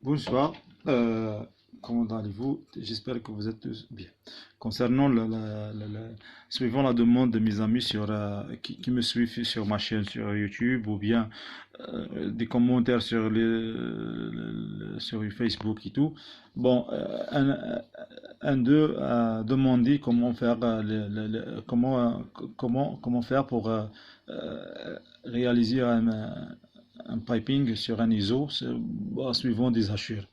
Bonsoir, comment allez-vous? J'espère que vous êtes tous bien. Concernant suivant la demande de mes amis qui me suivent sur ma chaîne sur YouTube ou bien des commentaires sur Facebook et tout, bon, un d'eux a demandé comment faire, comment faire pour réaliser un piping sur un ISO suivant des hachures.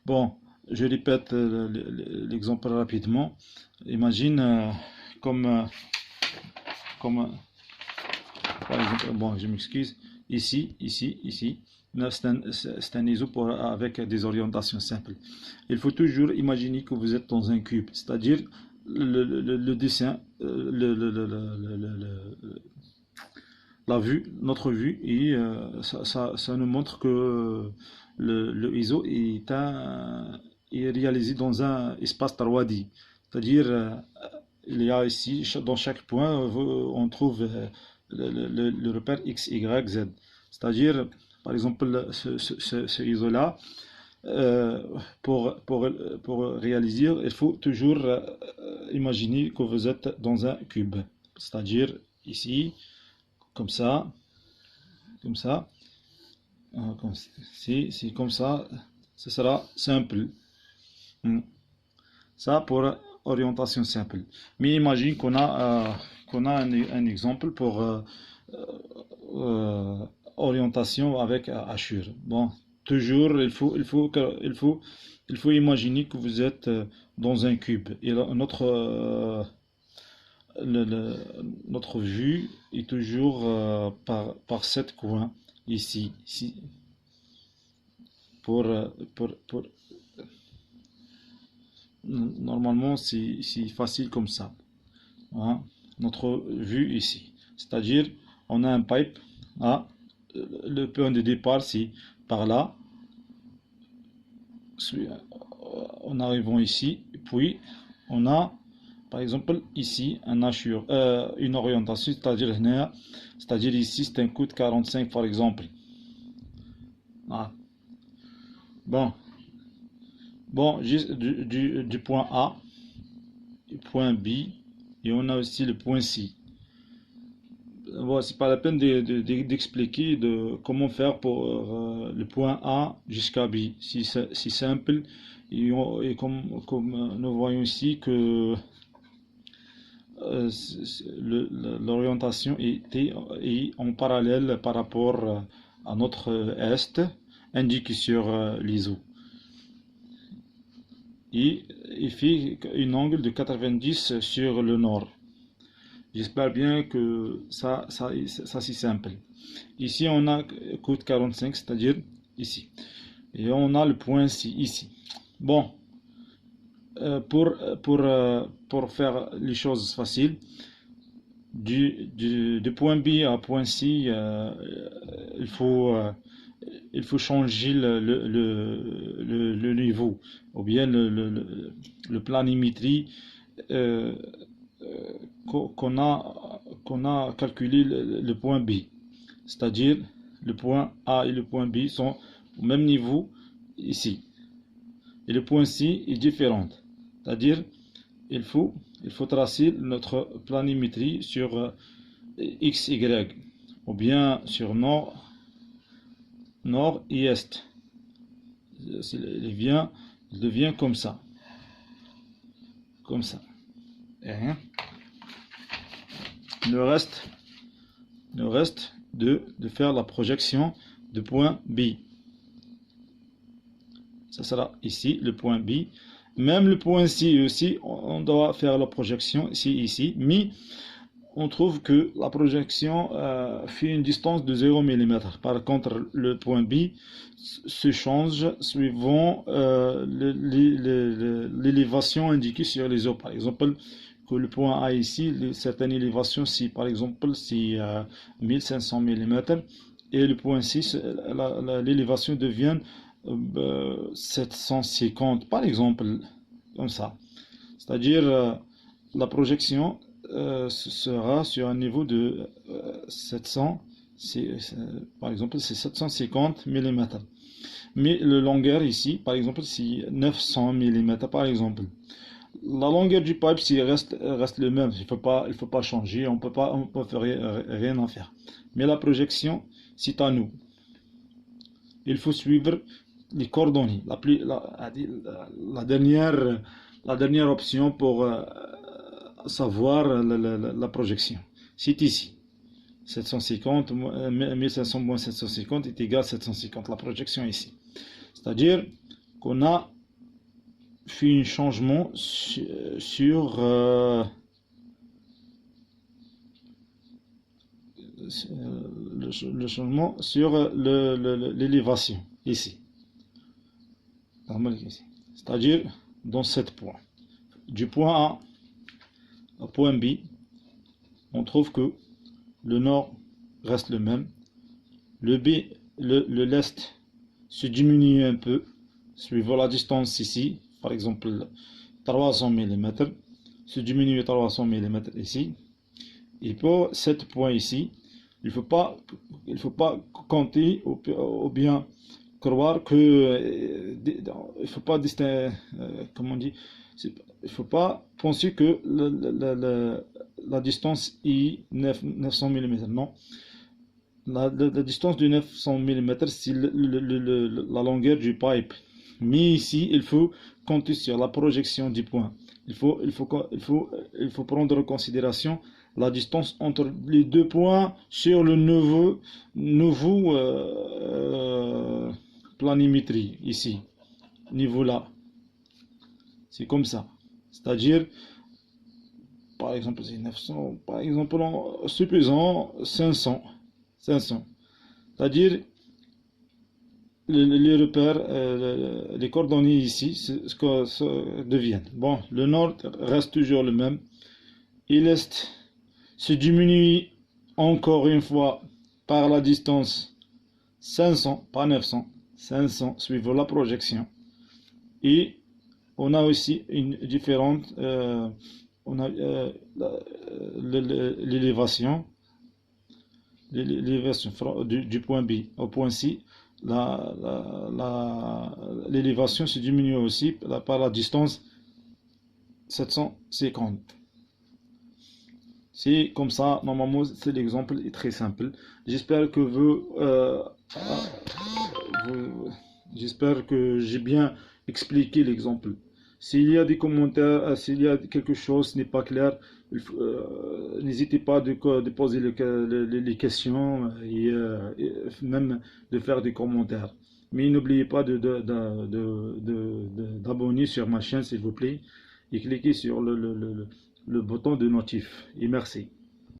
Bon, je répète l'exemple rapidement. Imagine comme, euh, comme par exemple, bon, je m'excuse, ici, là, c'est un ISO avec des orientations simples. Il faut toujours imaginer que vous êtes dans un cube, c'est-à-dire le dessin, la vue, notre vue, et ça nous montre que le ISO est réalisé dans un espace 3D. C'est-à-dire, il y a ici, dans chaque point, on trouve le repère X, Y, Z. C'est-à-dire, par exemple, ce ISO-là, euh, pour réaliser, il faut toujours imaginer que vous êtes dans un cube. C'est-à-dire, ici, comme ça, comme ça, si comme ça, ce sera simple. Hmm. Ça pour orientation simple. Mais imagine qu'on a un exemple pour euh, orientation avec hachure. Bon, toujours il faut imaginer que vous êtes dans un cube et notre vue est toujours par sept coins ici pour, euh, pour normalement c'est facile comme ça, hein. Notre vue ici, c'est-à-dire on a un pipe, hein, le point de départ c'est par là, en arrivant ici, puis on a par exemple ici une orientation, c'est-à-dire ici c'est un coup de 45 par exemple. Ah. Bon, bon, juste du point A, du point B, et on a aussi le point C. Bon, c'est pas la peine d'expliquer de comment faire pour le point A jusqu'à B. C'est simple. Et comme nous voyons ici que l'orientation est en parallèle par rapport à notre est, indiqué sur l'ISO. Et il fait un angle de 90 sur le nord. J'espère bien que ça c'est simple. Ici, on a coûte 45, c'est-à-dire ici. Et on a le point ici. Bon, pour faire les choses faciles, du point B à point C, il faut, euh, il faut changer le niveau, ou bien le planimétrie euh, qu'on a calculé le point B. C'est-à-dire, le point A et le point B sont au même niveau ici. Et le point C est différent. C'est-à-dire, il faut, il faut tracer notre planimétrie sur X, Y, ou bien sur nord et est. Il devient comme ça. Comme ça. Et rien. Le reste de faire la projection de point B. Ça sera ici, le point B. Même le point C aussi, on doit faire la projection ici, mais on trouve que la projection fait une distance de 0 mm. Par contre, le point B se change suivant l'élévation indiquée sur les eaux. Par exemple, que le point A ici, certaines élévations, si par exemple c'est 1500 mm, et le point C, l'élévation devient 750, par exemple, comme ça. C'est-à-dire, la projection sera sur un niveau de 700, par exemple, c'est 750 mm. mais le longueur ici, par exemple, c'est 900 mm par exemple. La longueur du pipe reste le même, il faut pas changer, on peut faire rien à faire. Mais la projection, c'est à nous. Il faut suivre les coordonnées. La dernière option pour savoir la projection. C'est ici. 750, 1500 moins 750 est égal à 750. La projection ici. C'est-à-dire qu'on a fait un changement sur le changement sur l'élévation ici. C'est-à-dire dans 7 points. Du point A au point B, on trouve que le nord reste le même. Le B, l'est se diminue un peu, suivant la distance ici, par exemple 300 mm, se diminue 300 mm ici. Et pour 7 points ici, il ne faut pas compter ou bien croire que il faut pas comment on dit, il faut pas penser que la distance est 900 mm. Non, la distance de 900 mm, c'est la longueur du pipe. Mais ici, il faut compter sur la projection du point. Il faut prendre en considération la distance entre les deux points sur le nouveau planimétrie, ici, niveau là. C'est comme ça. C'est-à-dire, par exemple, c'est 900, par exemple, supposons 500. C'est-à-dire, les repères, les coordonnées ici, ce que deviennent. Bon, le nord reste toujours le même. Et l'est se diminue encore une fois par la distance 500, pas 900, 500 suivant la projection. Et on a aussi une différente, on a l'élévation du point B au point C. L'élévation se diminue aussi par la distance 750. C'est comme ça, normalement, c'est l'exemple est très simple. J'espère que j'espère que j'ai bien expliqué l'exemple. S'il y a des commentaires, s'il y a quelque chose qui n'est pas clair, n'hésitez pas de poser les questions et même de faire des commentaires. Mais n'oubliez pas d'abonner sur ma chaîne, s'il vous plaît, et cliquez sur le bouton de notif. Et merci.